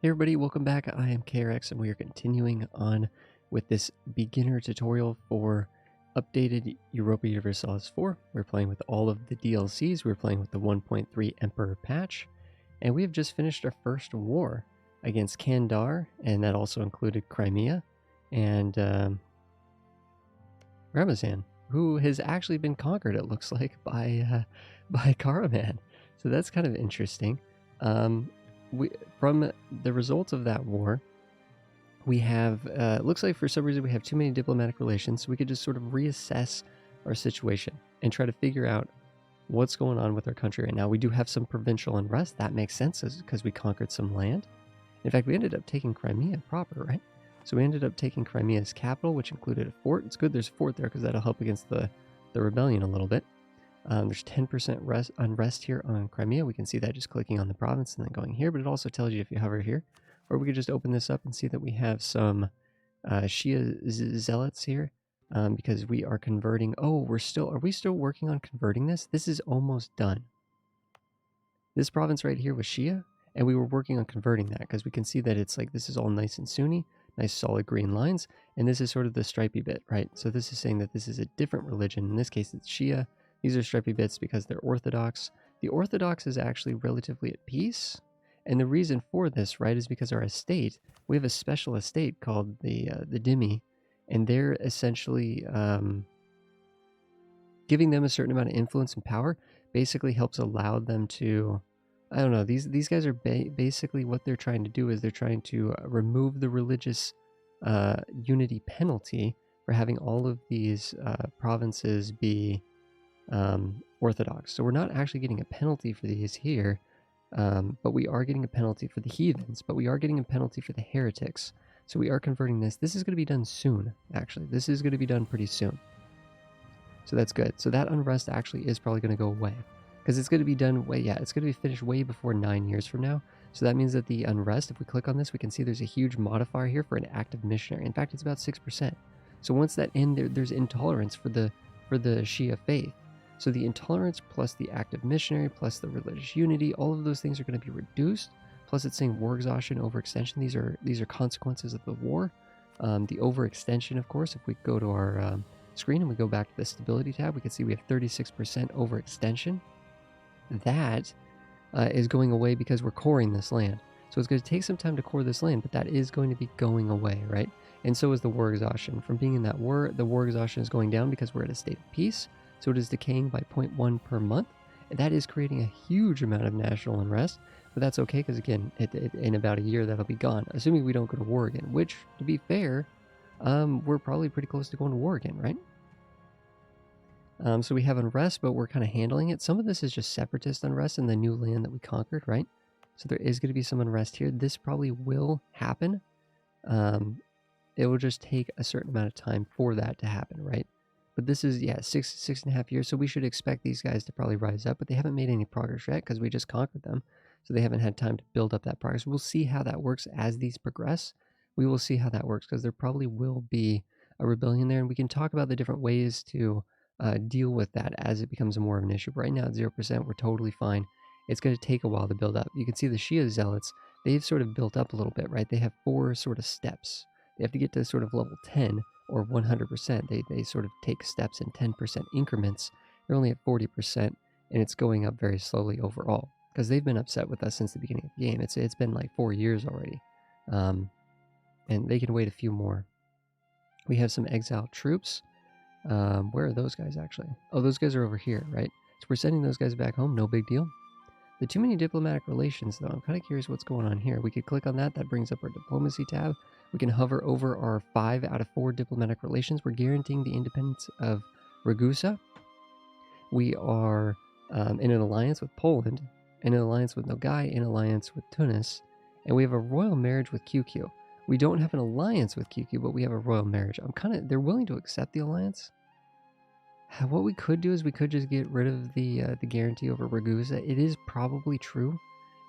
Hey everybody, welcome back. I am KRX and we are continuing on with this beginner tutorial for updated Europa Universalis 4. We're playing with all of the DLCs. We're playing with the 1.3 Emperor patch, and we have just finished our first war against Kandar, and that also included Crimea and Ramazan, who has actually been conquered, it looks like, by Karaman. So that's kind of interesting. From the results of that war, we have, looks like for some reason we have too many diplomatic relations, so we could just sort of reassess our situation and try to figure out what's going on with our country right now. We do have some provincial unrest. That makes sense because we conquered some land. In fact, we ended up taking Crimea proper, right? So we ended up taking Crimea's capital, which included a fort. It's good there's a fort there because that'll help against the rebellion a little bit. There's 10% unrest here on Crimea. We can see that just clicking on the province and then going here, but it also tells you if you hover here. Or we could just open this up and see that we have some Shia zealots here because we are converting. Oh, are we still working on converting this? This is almost done. This province right here was Shia, and we were working on converting that because we can see that it's like this is all nice and Sunni, nice solid green lines, and this is sort of the stripy bit, right? So this is saying that this is a different religion. In this case, it's Shia. These are stripy bits because they're Orthodox. The Orthodox is actually relatively at peace. And the reason for this, right, is because our estate, we have a special estate called the Dhimmi, and they're essentially giving them a certain amount of influence and power basically helps allow them to, I don't know, these guys are basically what they're trying to do is they're trying to remove the religious unity penalty for having all of these provinces be Orthodox. So we're not actually getting a penalty for these here, but we are getting a penalty for the heathens, but we are getting a penalty for the heretics. So we are converting this. This is going to be done soon, actually. This is going to be done pretty soon. So that's good. So that unrest actually is probably going to go away because it's going to be done it's going to be finished way before 9 years from now. So that means that the unrest, if we click on this, we can see there's a huge modifier here for an active missionary. In fact, it's about 6%. So once that there's intolerance for the Shia faith. So the intolerance plus the active missionary plus the religious unity, all of those things are going to be reduced. Plus it's saying war exhaustion, overextension. These are consequences of the war. The overextension, of course, if we go to our screen and we go back to the stability tab, we can see we have 36% overextension. That is going away because we're coring this land. So it's going to take some time to core this land, but that is going to be going away, right? And so is the war exhaustion. From being in that war, the war exhaustion is going down because we're at a state of peace. So it is decaying by 0.1 per month. And that is creating a huge amount of national unrest. But that's okay because, again, in about a year, that'll be gone. Assuming we don't go to war again, which, to be fair, we're probably pretty close to going to war again, right? So we have unrest, but we're kind of handling it. Some of this is just separatist unrest in the new land that we conquered, right? So there is going to be some unrest here. This probably will happen. It will just take a certain amount of time for that to happen, right? But this is, 6.5 years, so we should expect these guys to probably rise up, but they haven't made any progress yet because we just conquered them, so they haven't had time to build up that progress. We'll see how that works as these progress. We will see how that works because there probably will be a rebellion there, and we can talk about the different ways to deal with that as it becomes more of an issue. But right now at 0%, we're totally fine. It's going to take a while to build up. You can see the Shia zealots, they've sort of built up a little bit, right? They have 4 sort of steps. They have to get to sort of level 10 or 100%. They sort of take steps in 10% increments. They're only at 40%, and it's going up very slowly overall because they've been upset with us since the beginning of the game. It's been like 4 years already, and they can wait a few more. We have some exiled troops. Where are those guys actually? Oh, those guys are over here, right? So we're sending those guys back home. No big deal. The too many diplomatic relations, though. I'm kind of curious what's going on here. We could click on that. That brings up our diplomacy tab. We can hover over our 5 out of 4 diplomatic relations. We're guaranteeing the independence of Ragusa. We are in an alliance with Poland, in an alliance with Nogai, in an alliance with Tunis, and we have a royal marriage with QQ. We don't have an alliance with QQ, but we have a royal marriage. They're willing to accept the alliance. What we could do is we could just get rid of the guarantee over Ragusa. It is probably true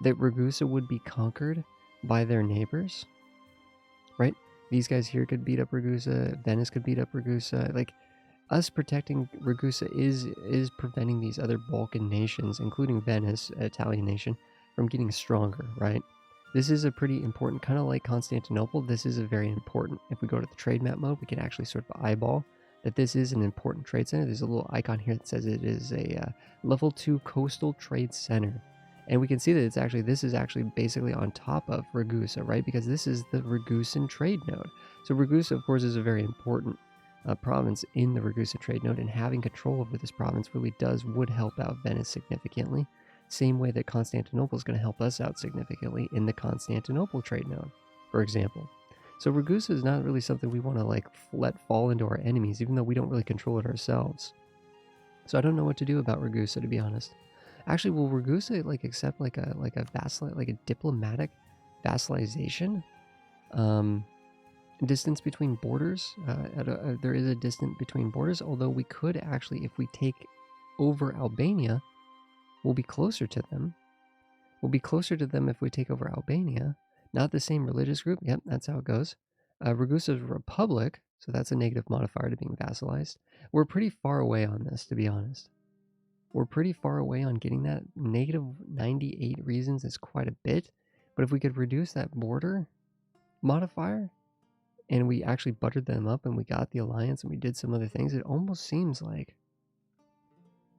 that Ragusa would be conquered by their neighbors, right? These guys here could beat up Ragusa. Venice could beat up Ragusa. Like, us protecting Ragusa is preventing these other Balkan nations, including Venice, Italian nation, from getting stronger, right? This is a pretty important, kind of like Constantinople, this is a very important, if we go to the trade map mode, we can actually sort of eyeball that this is an important trade center. There's a little icon here that says it is a level 2 coastal trade center. And we can see that it's actually, this is actually basically on top of Ragusa, right? Because this is the Ragusan trade node. So Ragusa, of course, is a very important province in the Ragusa trade node, and having control over this province really would help out Venice significantly. Same way that Constantinople is going to help us out significantly in the Constantinople trade node, for example. So Ragusa is not really something we want to like let fall into our enemies, even though we don't really control it ourselves. So I don't know what to do about Ragusa, to be honest. Actually, will Ragusa like accept like a diplomatic vassalization? Distance between borders. There is a distance between borders, although we could actually, if we take over Albania, we'll be closer to them. We'll be closer to them if we take over Albania. Not the same religious group. Yep, that's how it goes. Ragusa is a republic, so that's a negative modifier to being vassalized. We're pretty far away on this, to be honest. We're pretty far away on getting that. Negative 98 reasons is quite a bit, but if we could reduce that border modifier, and we actually buttered them up and we got the alliance and we did some other things, it almost seems like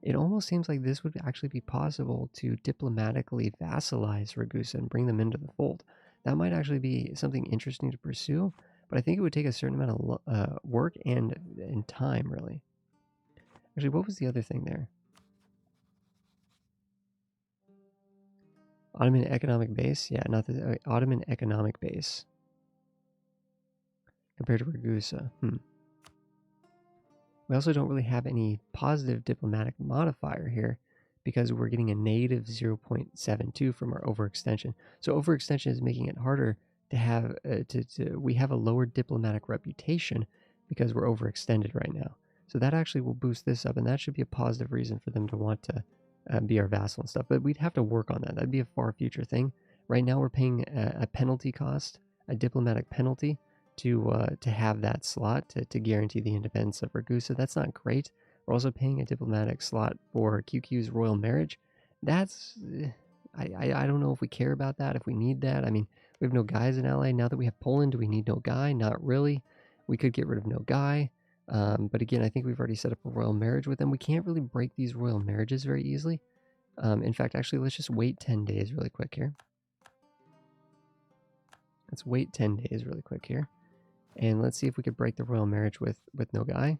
this would actually be possible to diplomatically vassalize Ragusa and bring them into the fold. That might actually be something interesting to pursue, but I think it would take a certain amount of work and time, really. Actually, what was the other thing there? Ottoman economic base? Yeah, not the Ottoman economic base. Compared to Ragusa. We also don't really have any positive diplomatic modifier here because we're getting a negative 0.72 from our overextension. So overextension is making it harder to have, we have a lower diplomatic reputation because we're overextended right now. So that actually will boost this up, and that should be a positive reason for them to want to be our vassal and stuff. But we'd have to work on that. That'd be a far future thing. Right now we're paying a penalty cost, a diplomatic penalty, to have that slot to guarantee the independence of Ragusa. That's not great. We're also paying a diplomatic slot for QQ's royal marriage. That's I don't know if we care about that, if we need that. I mean, we have no guy as an ally. Now that we have Poland, do we need no guy? Not really. We could get rid of no guy. But again, I think we've already set up a royal marriage with them. We can't really break these royal marriages very easily. In fact, actually, let's just wait 10 days really quick here. Let's wait 10 days really quick here. And let's see if we could break the royal marriage with Nogai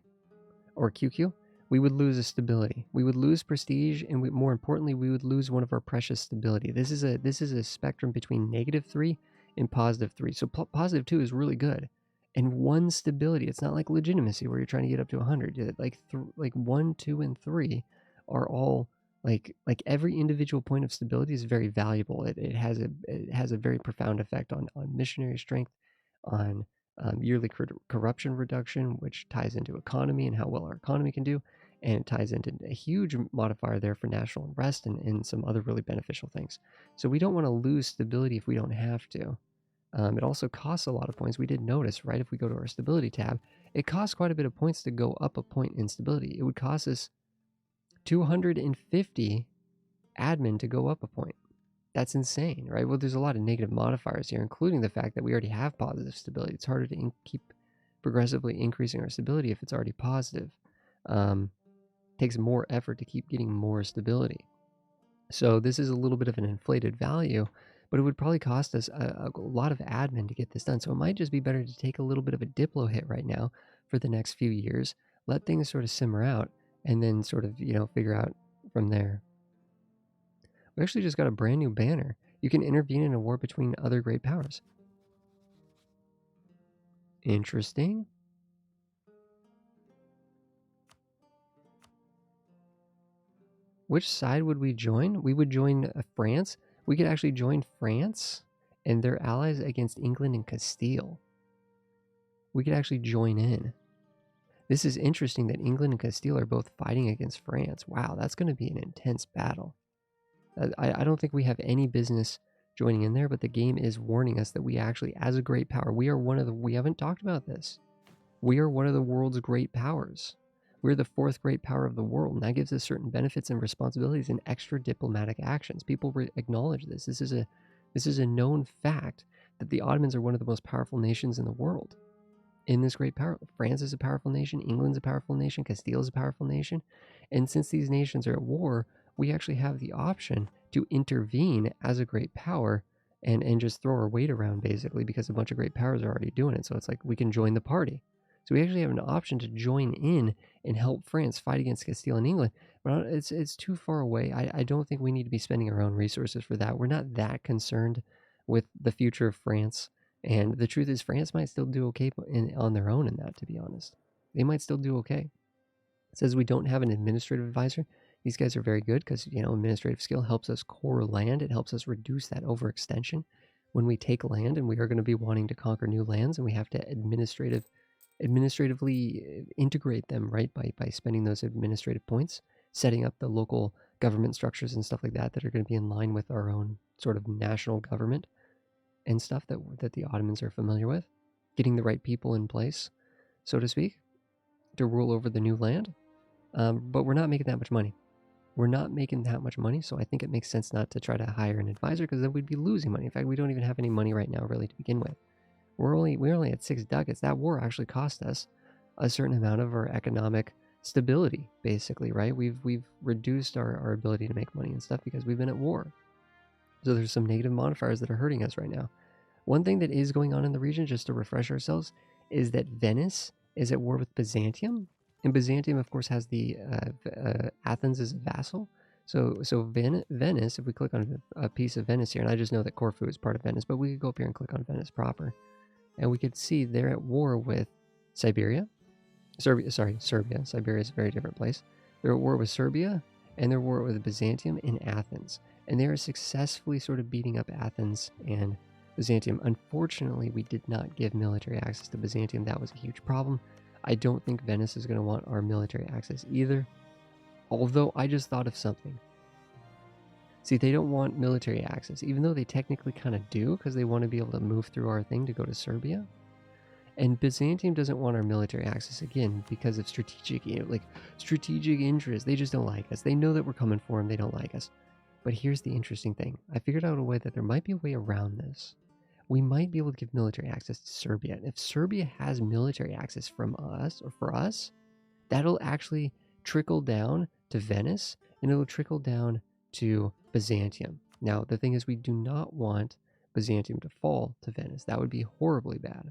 or QQ. We would lose a stability. We would lose prestige, and more importantly, we would lose one of our precious stability. This is a spectrum between -3 and +3. So +2 is really good, and 1 stability. It's not like legitimacy where you're trying to get up to 100. Like 1, 2, and 3 are all like every individual point of stability is very valuable. It has a very profound effect on missionary strength, on yearly corruption reduction, which ties into economy and how well our economy can do, and it ties into a huge modifier there for national unrest and some other really beneficial things. So we don't want to lose stability if we don't have to. It also costs a lot of points. We did notice, right, if we go to our stability tab, it costs quite a bit of points to go up a point in stability. It would cost us 250 admin to go up a point. That's insane, right? Well, there's a lot of negative modifiers here, including the fact that we already have positive stability. It's harder to keep progressively increasing our stability if it's already positive. Takes more effort to keep getting more stability. So this is a little bit of an inflated value, but it would probably cost us a lot of admin to get this done. So it might just be better to take a little bit of a diplo hit right now for the next few years, let things sort of simmer out, and then sort of, figure out from there. We actually just got a brand new banner. You can intervene in a war between other great powers. Interesting. Which side would we join? We would join France. We could actually join France and their allies against England and Castile. We could actually join in. This is interesting that England and Castile are both fighting against France. Wow, that's going to be an intense battle. I don't think we have any business joining in there, but the game is warning us that we actually, as a great power, we haven't talked about this. We are one of the world's great powers. We're the 4th great power of the world, and that gives us certain benefits and responsibilities and extra diplomatic actions. People acknowledge this. This is This is a known fact that the Ottomans are one of the most powerful nations in the world. In this great power, France is a powerful nation, England's a powerful nation, Castile is a powerful nation. And since these nations are at war, we actually have the option to intervene as a great power and just throw our weight around, basically, because a bunch of great powers are already doing it. So it's like we can join the party. So we actually have an option to join in and help France fight against Castile and England. But it's too far away. I don't think we need to be spending our own resources for that. We're not that concerned with the future of France. And the truth is, France might still do okay on their own in that, to be honest. They might still do okay. It says we don't have an administrative advisor. These guys are very good because, administrative skill helps us core land. It helps us reduce that overextension when we take land, and we are going to be wanting to conquer new lands, and we have to administratively integrate them, right, by spending those administrative points, setting up the local government structures and stuff like that that are going to be in line with our own sort of national government and stuff that the Ottomans are familiar with, getting the right people in place, so to speak, to rule over the new land. But we're not making that much money. We're not making that much money, so I think it makes sense not to try to hire an advisor, because then we'd be losing money. In fact, we don't even have any money right now, really, to begin with. We're only at 6 ducats. That war actually cost us a certain amount of our economic stability, basically, right? We've reduced our ability to make money and stuff because we've been at war. So there's some negative modifiers that are hurting us right now. One thing that is going on in the region, just to refresh ourselves, is that Venice is at war with Byzantium. And Byzantium, of course, has the Athens as a vassal. So Venice, if we click on a piece of Venice here, and I just know that Corfu is part of Venice, but we could go up here and click on Venice proper. And we could see they're at war with Serbia. Siberia is a very different place. They're at war with Serbia, and they're at war with Byzantium in Athens. And they are successfully sort of beating up Athens and Byzantium. Unfortunately, we did not give military access to Byzantium. That was a huge problem. I don't think Venice is going to want our military access either. Although I just thought of something. See, they don't want military access, even though they technically kind of do, because they want to be able to move through our thing to go to Serbia. And Byzantium doesn't want our military access, again, because of strategic interest. They just don't like us. They know that we're coming for them. They don't like us. But here's the interesting thing. I figured out a way that there might be a way around this. We might be able to give military access to Serbia. And if Serbia has military access from us, or for us, that'll actually trickle down to Venice, and it'll trickle down to Byzantium. Now, the thing is, we do not want Byzantium to fall to Venice. That would be horribly bad.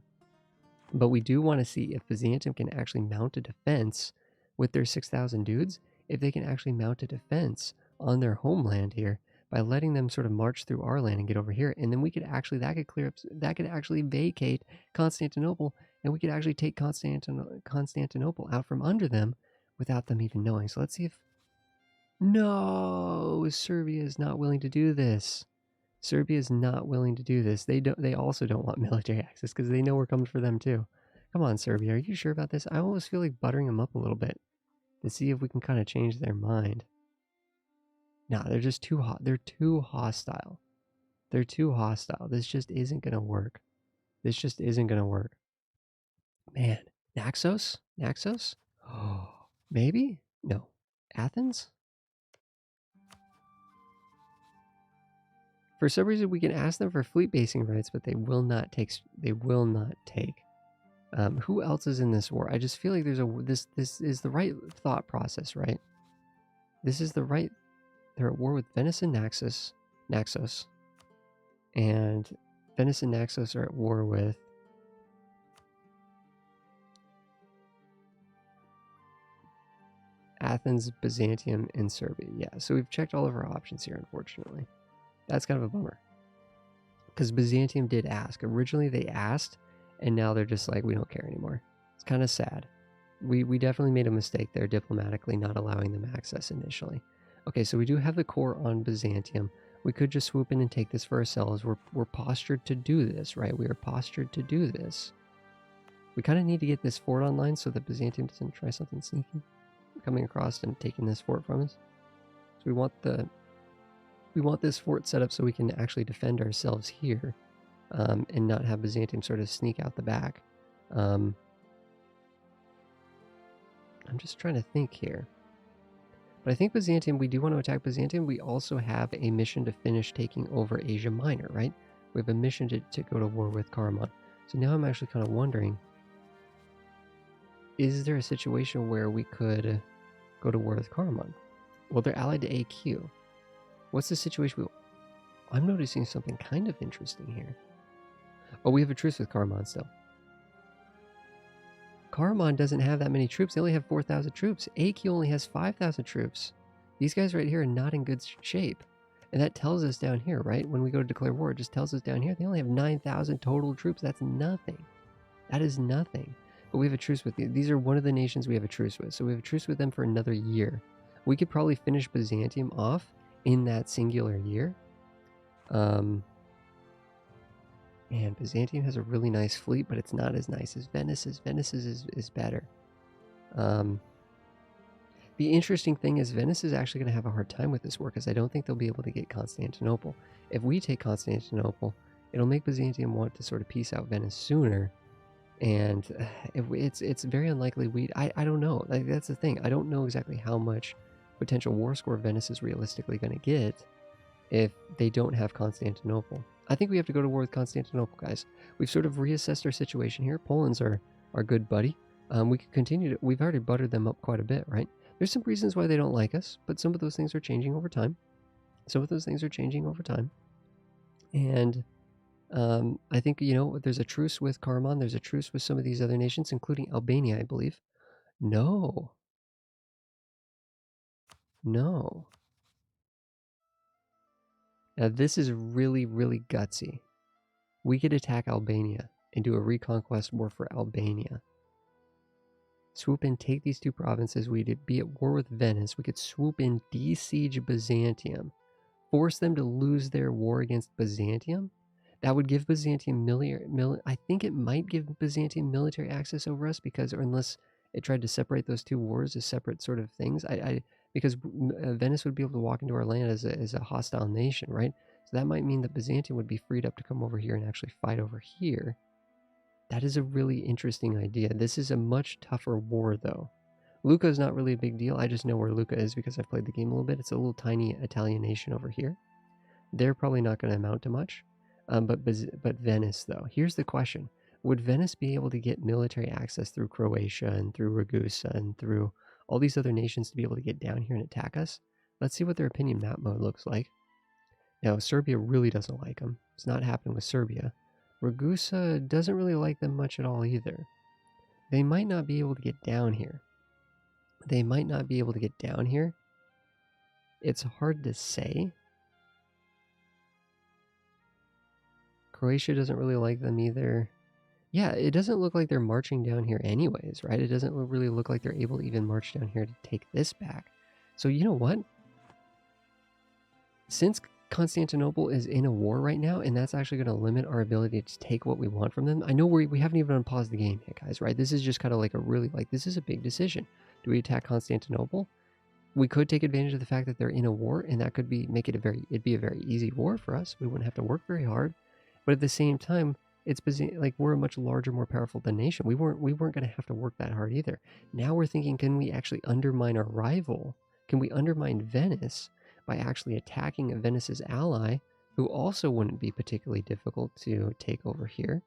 But we do want to see if Byzantium can actually mount a defense with their 6,000 dudes, if they can actually mount a defense on their homeland here by letting them sort of march through our land and get over here. And then we could actually, that could actually vacate Constantinople, and we could actually take Constantinople out from under them without them even knowing. So let's see if... No! Serbia is not willing to do this. Serbia is not willing to do this. They also don't want military access because they know we're coming for them too. Come on, Serbia. Are you sure about this? I almost feel like buttering them up a little bit to see if we can kind of change their mind. No, they're just too hot. They're too hostile. They're too hostile. This just isn't going to work. This just isn't going to work. Man, Naxos? Naxos? Oh, maybe? No. Athens? For some reason, we can ask them for fleet basing rights, but they will not take. Who else is in this war? I just feel like this is the right thought process, right? This is the right. They're at war with Venice and Naxos, and Venice and Naxos are at war with Athens, Byzantium, and Serbia. Yeah, so we've checked all of our options here, unfortunately. That's kind of a bummer. Because Byzantium did ask. Originally they asked, and now they're just like, we don't care anymore. It's kind of sad. We definitely made a mistake there diplomatically, not allowing them access initially. Okay, so we do have the core on Byzantium. We could just swoop in and take this for ourselves. We're postured to do this, right? We are postured to do this. We kind of need to get this fort online so that Byzantium doesn't try something sneaky, coming across and taking this fort from us. So we want this fort set up so we can actually defend ourselves here, and not have Byzantium sort of sneak out the back. I'm just trying to think here. But I think Byzantium, we do want to attack Byzantium. We also have a mission to finish taking over Asia Minor, right? We have a mission to go to war with Karaman. So now I'm actually kind of wondering, is there a situation where we could go to war with Karaman? Well, they're allied to AQ. What's the situation? I'm noticing something kind of interesting here. Oh, we have a truce with Karaman still. Karaman doesn't have that many troops. They only have 4,000 troops. AQ only has 5,000 troops. These guys right here are not in good shape. And that tells us down here, right? When we go to declare war, it just tells us down here they only have 9,000 total troops. That's nothing. That is nothing. But we have a truce with you. These are one of the nations we have a truce with. So we have a truce with them for another year. We could probably finish Byzantium off in that singular year. And Byzantium has a really nice fleet, but it's not as nice as Venice's. Venice's is better. The interesting thing is Venice is actually going to have a hard time with this war because I don't think they'll be able to get Constantinople. If we take Constantinople, it'll make Byzantium want to sort of peace out Venice sooner. And it's very unlikely I don't know. Like, that's the thing. I don't know exactly how much potential war score Venice is realistically going to get if they don't have Constantinople. I think we have to go to war with Constantinople, guys. We've sort of reassessed our situation here. Poland's our good buddy. We could continue to... We've already buttered them up quite a bit, right? There's some reasons why they don't like us, but some of those things are changing over time. And I think, there's a truce with Karaman. There's a truce with some of these other nations, including Albania, I believe. No. Now, this is really, really gutsy. We could attack Albania and do a reconquest war for Albania. Swoop in, take these two provinces. We'd be at war with Venice. We could swoop in, besiege Byzantium, force them to lose their war against Byzantium. That would give Byzantium I think it might give Byzantium military access over us because, or unless it tried to separate those two wars as separate sort of things. Because Venice would be able to walk into our land as a hostile nation, right? So that might mean that Byzantium would be freed up to come over here and actually fight over here. That is a really interesting idea. This is a much tougher war, though. Lucca is not really a big deal. I just know where Lucca is because I've played the game a little bit. It's a little tiny Italian nation over here. They're probably not going to amount to much. But Venice, though. Here's the question. Would Venice be able to get military access through Croatia and through Ragusa and through all these other nations to be able to get down here and attack us? Let's see what their opinion map mode looks like. Now, Serbia really doesn't like them. It's not happening with Serbia. Ragusa doesn't really like them much at all either. They might not be able to get down here. It's hard to say. Croatia doesn't really like them either. Yeah, it doesn't look like they're marching down here anyways, right? It doesn't really look like they're able to even march down here to take this back. So you know what? Since Constantinople is in a war right now, and that's actually going to limit our ability to take what we want from them. I know we haven't even unpaused the game yet, guys, right? This is just kind of like this is a big decision. Do we attack Constantinople? We could take advantage of the fact that they're in a war, and that could it'd be a very easy war for us. We wouldn't have to work very hard. But at the same time, it's like we're a much larger, more powerful nation. We weren't going to have to work that hard either. Now we're thinking, can we actually undermine our rival? Can we undermine Venice by actually attacking Venice's ally, who also wouldn't be particularly difficult to take over here?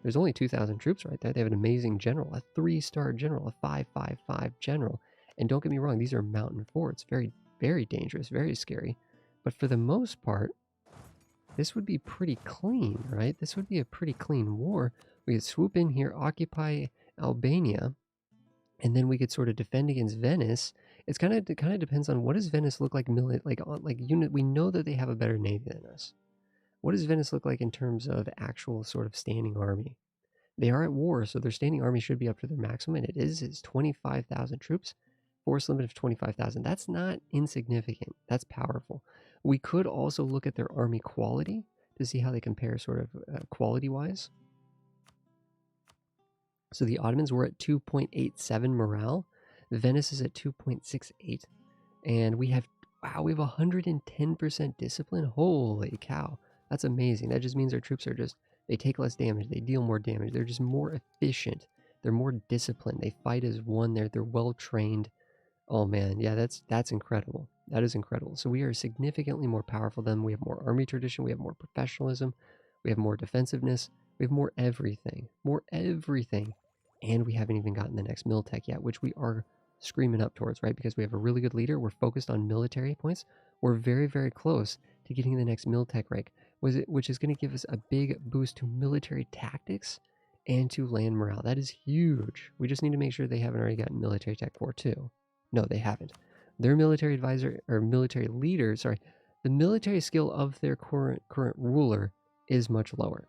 There's only 2,000 troops right there. They have an amazing general, a 3-star general, a 555 general. And don't get me wrong, these are mountain forts. Very, very dangerous, very scary. But for the most part, this would be pretty clean, right? This would be a pretty clean war. We could swoop in here, occupy Albania, and then we could sort of defend against Venice. It kind of depends on what does Venice look like we know that they have a better navy than us. What does Venice look like in terms of actual sort of standing army? They are at war, so their standing army should be up to their maximum, and it's 25,000 troops. Force limit of 25,000. That's not insignificant. That's powerful. We could also look at their army quality to see how they compare sort of quality-wise. So the Ottomans were at 2.87 morale. Venice is at 2.68. And we have 110% discipline. Holy cow. That's amazing. That just means our troops are they take less damage. They deal more damage. They're just more efficient. They're more disciplined. They fight as one. They're well trained. Oh man, yeah, that's incredible. That is incredible. So we are significantly more powerful than them. We have more army tradition. We have more professionalism. We have more defensiveness. We have more everything. More everything. And we haven't even gotten the next mil tech yet, which we are screaming up towards, right? Because we have a really good leader. We're focused on military points. We're very, very close to getting the next mil tech rank, which is going to give us a big boost to military tactics and to land morale. That is huge. We just need to make sure they haven't already gotten military tech 4 too. No, they haven't. Their military advisor or military leader, sorry, the military skill of their current ruler is much lower.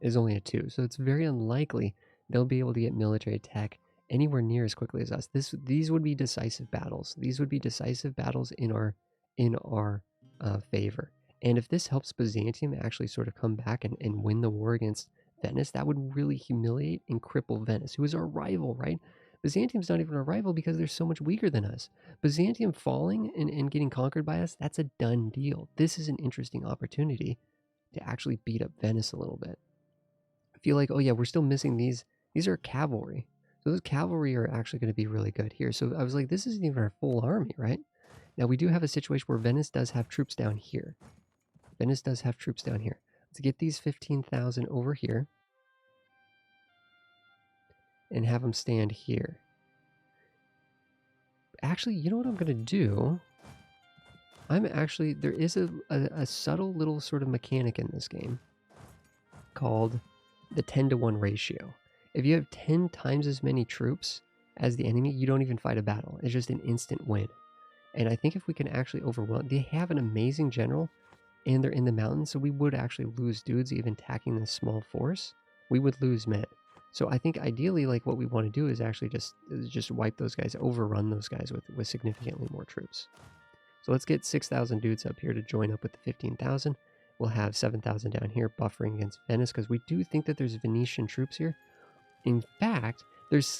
Is only a 2, so it's very unlikely they'll be able to get military tech anywhere near as quickly as us. These would be decisive battles. These would be decisive battles in our favor. And if this helps Byzantium actually sort of come back and win the war against Venice, that would really humiliate and cripple Venice, who is our rival, right? Byzantium's not even our rival because they're so much weaker than us. Byzantium falling and getting conquered by us, that's a done deal. This is an interesting opportunity to actually beat up Venice a little bit. I feel like, oh yeah, we're still missing these. These are cavalry. So those cavalry are actually going to be really good here. So I was like, this isn't even our full army, right? Now we do have a situation where Venice does have troops down here. Venice does have troops down here. Let's get these 15,000 over here and have them stand here. Actually, you know what I'm going to do? There is a subtle little sort of mechanic in this game called the 10-to-1 ratio. If you have 10 times as many troops as the enemy, you don't even fight a battle. It's just an instant win. And I think if we can actually overwhelm, they have an amazing general and they're in the mountains, so we would actually lose dudes even attacking this small force. We would lose men. So I think ideally, like what we want to do is actually just wipe those guys, overrun those guys with significantly more troops. So let's get 6,000 dudes up here to join up with the 15,000. We'll have 7,000 down here buffering against Venice because we do think that there's Venetian troops here. In fact, there's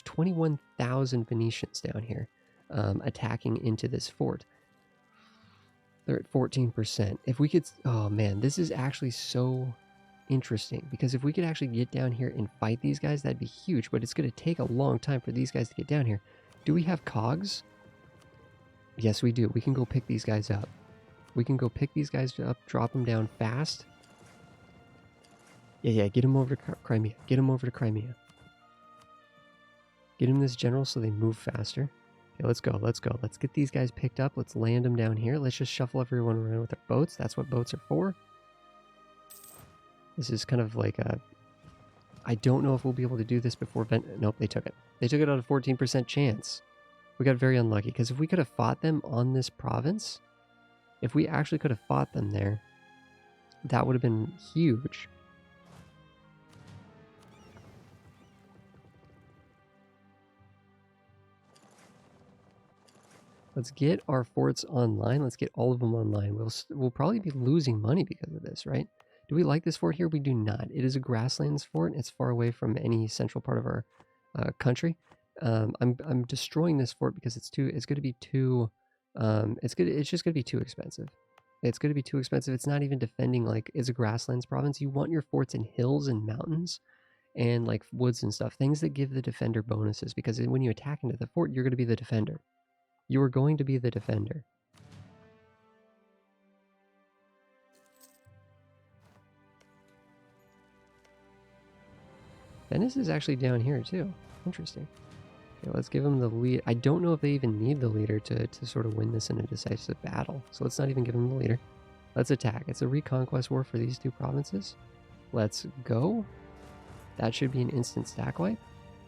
21,000 Venetians down here attacking into this fort. They're at 14%. If we could, oh man, this is actually so interesting because if we could actually get down here and fight these guys, that'd be huge, but it's going to take a long time for these guys to get down here. Do we have cogs? Yes, we do. We can go pick these guys up. We can go pick these guys up, drop them down fast. Yeah, get them over to Crimea. Get them over to Crimea. Get them this general so they move faster. Okay, let's go. Let's get these guys picked up. Let's land them down here. Let's just shuffle everyone around with our boats. That's what boats are for. This is kind of like a... I don't know if we'll be able to do this before... Nope, they took it. They took it on a 14% chance. We got very unlucky, because if we could have fought them on this province, if we actually could have fought them there, that would have been huge. Let's get our forts online. Let's get all of them online. We'll probably be losing money because of this, right? Do we like this fort here? We do not. It is a grasslands fort. It's far away from any central part of our country. I'm destroying this fort because it's going to be too it's just going to be too expensive. It's going to be too expensive. It's not even defending, like, it's a grasslands province. You want your forts in hills and mountains and like woods and stuff, things that give the defender bonuses, because when you attack into the fort, you're going to be the defender. You are going to be the defender. Venice is actually down here too. Interesting. Okay, let's give them the lead. I don't know if they even need the leader to sort of win this in a decisive battle. So let's not even give them the leader. Let's attack. It's a reconquest war for these two provinces. Let's go. That should be an instant stack wipe.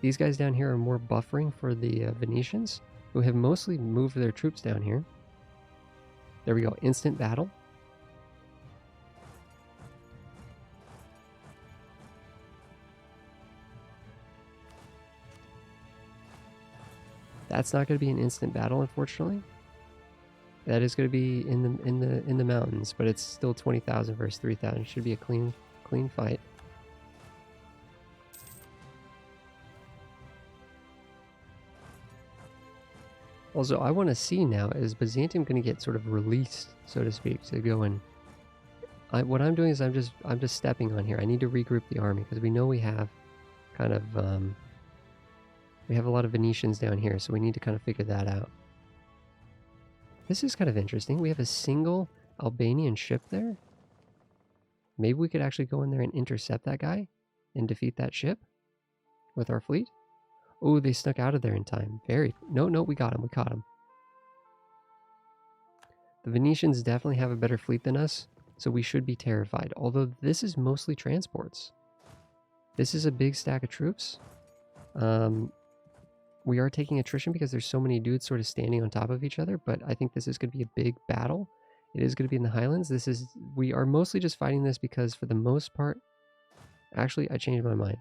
These guys down here are more buffering for the Venetians, who have mostly moved their troops down here. There we go. Instant battle. That's not going to be an instant battle, unfortunately. That is going to be in the mountains, but it's still 20,000 versus 3,000. It should be a clean fight. Also, I want to see now, is Byzantium going to get sort of released, so to speak, to go and... what I'm doing is I'm just stepping on here. I need to regroup the army, because we know we have kind of... We have a lot of Venetians down here, so we need to kind of figure that out. This is kind of interesting. We have a single Albanian ship there. Maybe we could actually go in there and intercept that guy and defeat that ship with our fleet. Oh, they snuck out of there in time. No, we got him. We caught him. The Venetians definitely have a better fleet than us, so we should be terrified. Although this is mostly transports. This is a big stack of troops. We are taking attrition because there's so many dudes sort of standing on top of each other, but I think this is going to be a big battle. It is going to be in the Highlands. We are mostly just fighting this because for the most part, actually, I changed my mind.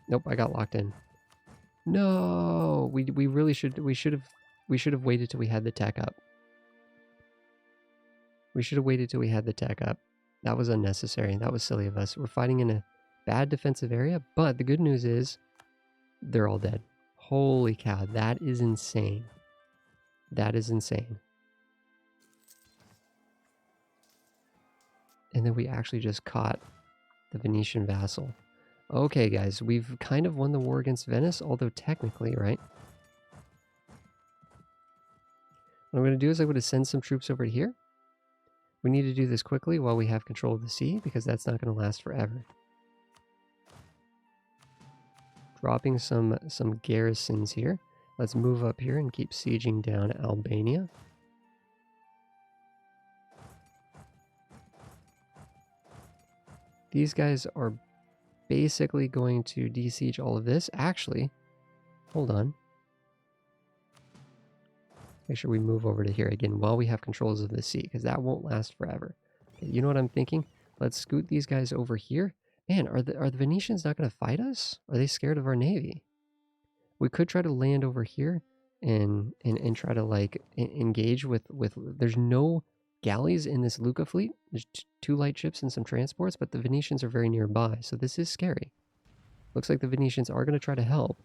Nope, I got locked in. No, we should have waited till we had the tech up. We should have waited till we had the tech up. That was unnecessary. That was silly of us. We're fighting in a bad defensive area, but the good news is they're all dead. Holy cow, that is insane. That is insane. And then we actually just caught the Venetian vassal. Okay, guys, we've kind of won the war against Venice, although technically, right? What I'm going to do is I'm going to send some troops over here. We need to do this quickly while we have control of the sea, because that's not going to last forever. Dropping some garrisons here. Let's move up here and keep sieging down Albania. These guys are basically going to de-siege all of this. Actually, hold on. Make sure we move over to here again while we have controls of the sea, because that won't last forever. Okay, you know what I'm thinking? Let's scoot these guys over here. Man, are the Venetians not going to fight us? Are they scared of our navy? We could try to land over here and try to like engage with. There's no galleys in this Lucca fleet. There's 2 light ships and some transports, but the Venetians are very nearby, so this is scary. Looks like the Venetians are going to try to help.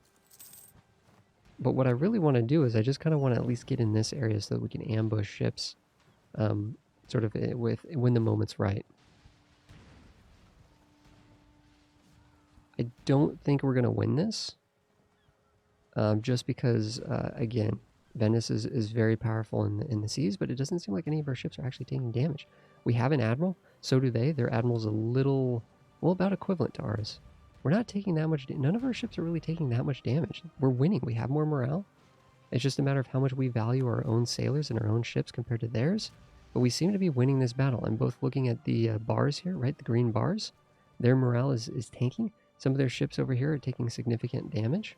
But what I really want to do is I just kind of want to at least get in this area so that we can ambush ships sort of when the moment's right. I don't think we're going to win this. Just because, again, Venice is very powerful in the seas, but it doesn't seem like any of our ships are actually taking damage. We have an admiral, so do they. Their admiral's a little, well, about equivalent to ours. We're not taking that much, none of our ships are really taking that much damage. We're winning, we have more morale. It's just a matter of how much we value our own sailors and our own ships compared to theirs. But we seem to be winning this battle. I'm both looking at the bars here, right, the green bars. Their morale is tanking. Some of their ships over here are taking significant damage.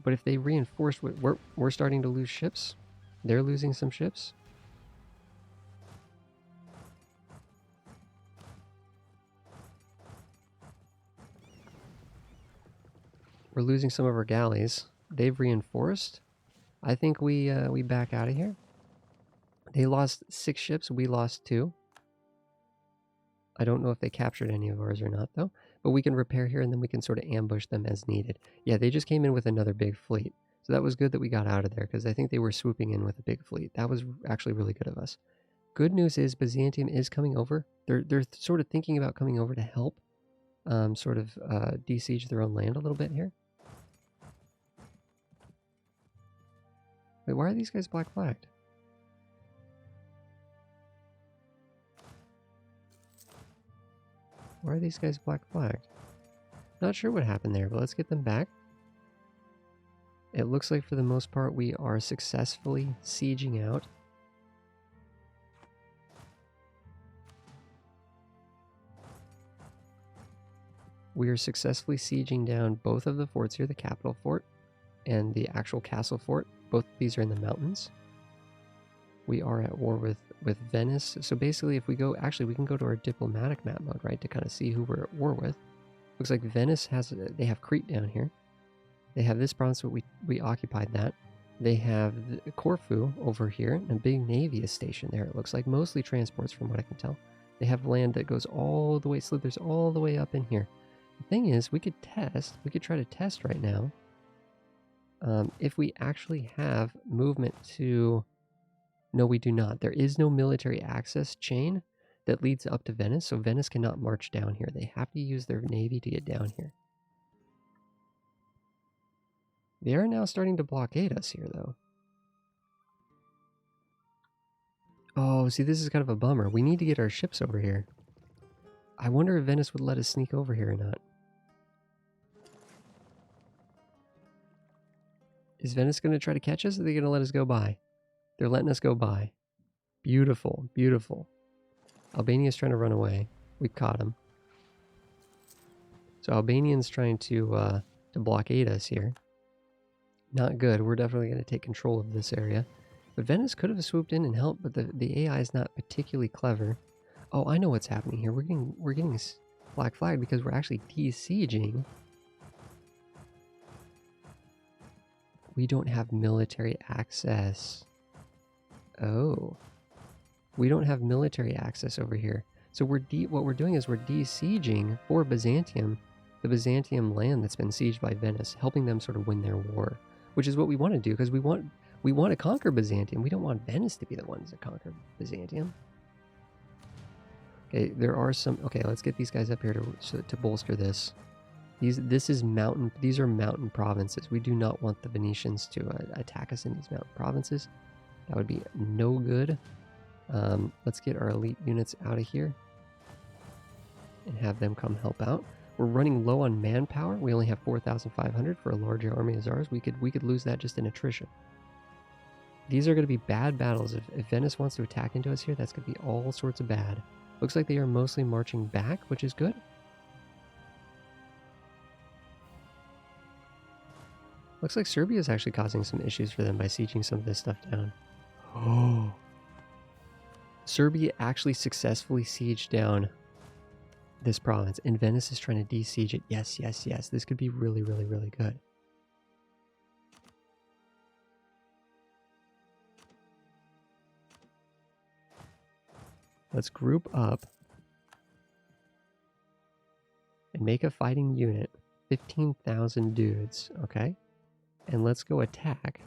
But if they reinforce, we're starting to lose ships. They're losing some ships. We're losing some of our galleys. They've reinforced. I think we back out of here. They lost 6 ships. We lost 2. I don't know if they captured any of ours or not, though. But we can repair here, and then we can sort of ambush them as needed. Yeah, they just came in with another big fleet. So that was good that we got out of there, because I think they were swooping in with a big fleet. That was actually really good of us. Good news is Byzantium is coming over. They're sort of thinking about coming over to help de-siege their own land a little bit here. Wait, why are these guys black flagged? Why are these guys black flagged? Not sure what happened there, but let's get them back. It looks like for the most part we are successfully sieging out. We are successfully sieging down both of the forts here, the capital fort and the actual castle fort. Both of these are in the mountains. We are at war with Venice. So basically if we go, actually we can go to our diplomatic map mode, right, to kind of see who we're at war with. Looks like Venice they have Crete down here. They have this province, but we occupied that. They have Corfu over here, and a big navy is stationed there. It looks like mostly transports from what I can tell. They have land that goes all the way, slithers all the way up in here. The thing is, we could try to test right now if we actually have movement to... No, we do not. There is no military access chain that leads up to Venice, so Venice cannot march down here. They have to use their navy to get down here. They are now starting to blockade us here, though. Oh, see, this is kind of a bummer. We need to get our ships over here. I wonder if Venice would let us sneak over here or not. Is Venice going to try to catch us, or are they going to let us go by? They're letting us go by. Beautiful, beautiful. Albania's trying to run away. We've caught him. So Albanian's trying to blockade us here. Not good. We're definitely going to take control of this area. But Venice could have swooped in and helped, but the AI is not particularly clever. Oh, I know what's happening here. We're getting black flagged because we're actually de-sieging. We don't have military access. Oh. We don't have military access over here. So what we're doing is we're de-sieging for Byzantium, the Byzantium land that's been sieged by Venice, helping them sort of win their war, which is what we want to do because we want to conquer Byzantium. We don't want Venice to be the ones that conquer Byzantium. Okay, there are some. Okay, let's get these guys up here to bolster this. These are mountain provinces. We do not want the Venetians to attack us in these mountain provinces. That would be no good. Let's get our elite units out of here and have them come help out. We're running low on manpower. We only have 4,500 for a larger army as ours. We could lose that just in attrition. These are going to be bad battles. If Venice wants to attack into us here, that's going to be all sorts of bad. Looks like they are mostly marching back, which is good. Looks like Serbia is actually causing some issues for them by sieging some of this stuff down. Oh. Serbia actually successfully sieged down this province, and Venice is trying to de-siege it. Yes, yes, yes. This could be really, really, really good. Let's group up and make a fighting unit. 15,000 dudes, okay? And let's go attack.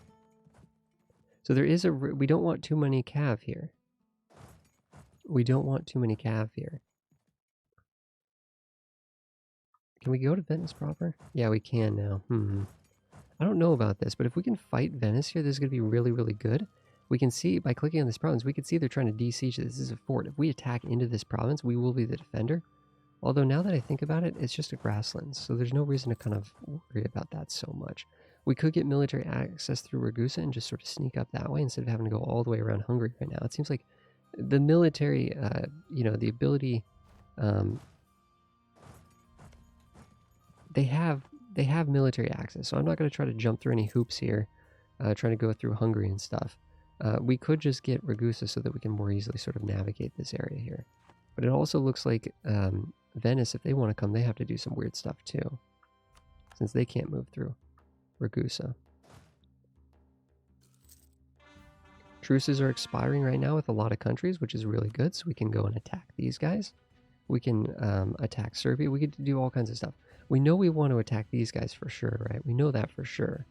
So there is we don't want too many cav here. We don't want too many cav here. Can we go to Venice proper? Yeah, we can now. I don't know about this, but if we can fight Venice here, this is going to be really, really good. We can see, by clicking on this province, we can see they're trying to de-siege this. This is a fort. If we attack into this province, we will be the defender. Although now that I think about it, it's just a grasslands, so there's no reason to kind of worry about that so much. We could get military access through Ragusa and just sort of sneak up that way instead of having to go all the way around Hungary right now. It seems like the military, the ability, they have military access, so I'm not going to try to jump through any hoops here, trying to go through Hungary and stuff. We could just get Ragusa so that we can more easily sort of navigate this area here. But it also looks like Venice, if they want to come, they have to do some weird stuff too, since they can't move through Ragusa. Truces are expiring right now with a lot of countries, which is really good, so we can go and attack these guys. We can attack Serbia. We could do all kinds of stuff. We know we want to attack these guys for sure, right? We know that for sure.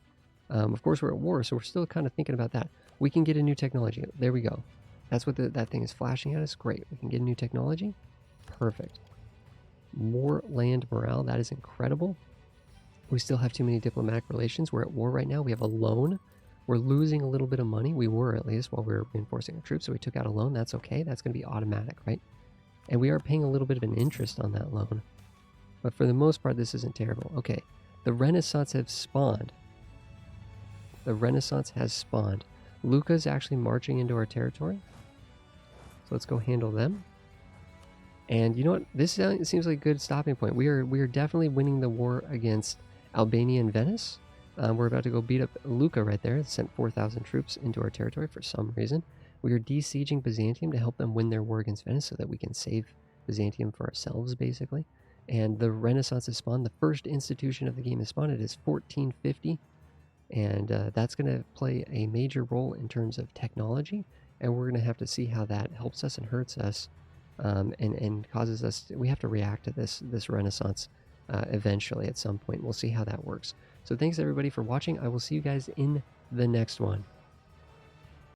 Of course, we're at war, so we're still kind of thinking about that. We can get a new technology. There we go. That's what that thing is flashing at us. Great. We can get a new technology. Perfect. More land morale. That is incredible. We still have too many diplomatic relations. We're at war right now. We have a loan. We're losing a little bit of money. We were, at least, while we were reinforcing our troops. So we took out a loan. That's okay. That's going to be automatic, right? And we are paying a little bit of an interest on that loan. But for the most part, this isn't terrible. Okay. The Renaissance have spawned. The Renaissance has spawned. Lucca's actually marching into our territory. So let's go handle them. And you know what? This seems like a good stopping point. We are definitely winning the war against Albania and Venice. We're about to go beat up Lucca right there. It sent 4,000 troops into our territory for some reason. We are de-sieging Byzantium to help them win their war against Venice so that we can save Byzantium for ourselves, basically. And the Renaissance has spawned. The first institution of the game has spawned. It is 1450. And that's going to play a major role in terms of technology. And we're going to have to see how that helps us and hurts us. And causes us we have to react to this Renaissance eventually at some point. We'll see how that works. So thanks everybody for watching. I will see you guys in the next one.